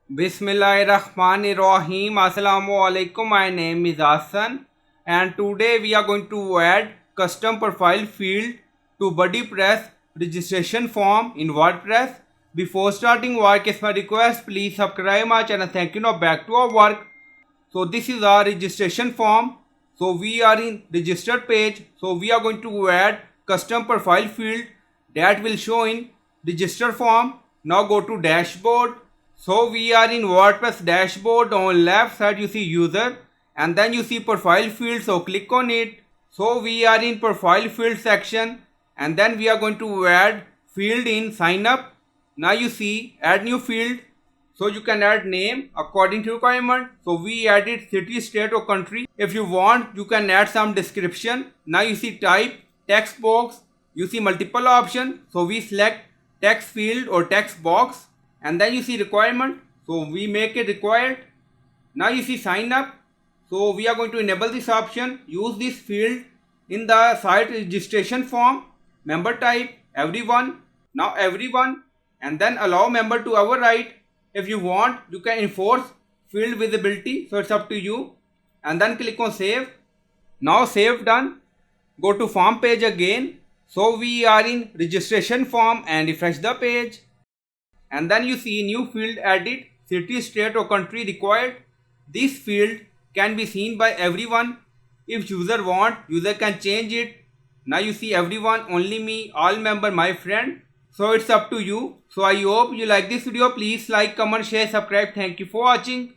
Bismillahirrahmanirrahim. Assalamu alaikum. My name is Hassan, and today we are going to add custom profile field to BuddyPress registration form in WordPress. Before starting work, is my request, please subscribe my channel. Thank you. Now back to our work. So this is our registration form. So we are in registered page. So we are going to add custom profile field that will show in register form. Now go to dashboard. So we are in WordPress dashboard. On left side you see user and then you see profile field. So click on it. So we are in profile field section and then we are going to add field in sign up. Now you see add new field. So you can add name according to requirement. So we added city, state or country. If you want, you can add some description. Now you see type, text box. You see multiple option. So we select text field or text box. And then you see requirement. So we make it required. Now you see sign up. So we are going to enable this option. Use this field in the site registration form. Member type, everyone. Now everyone. And then allow member to override. If you want, you can enforce field visibility. So it's up to you. And then click on save. Now save done. Go to form page again. So we are in registration form and refresh the page. And then you see new field added, city, state or country required. This field can be seen by everyone. If user want, user can change it. Now you see everyone, only me, all member, my friend. So it's up to you. So I hope you like this video. Please like, comment, share, subscribe. Thank you for watching.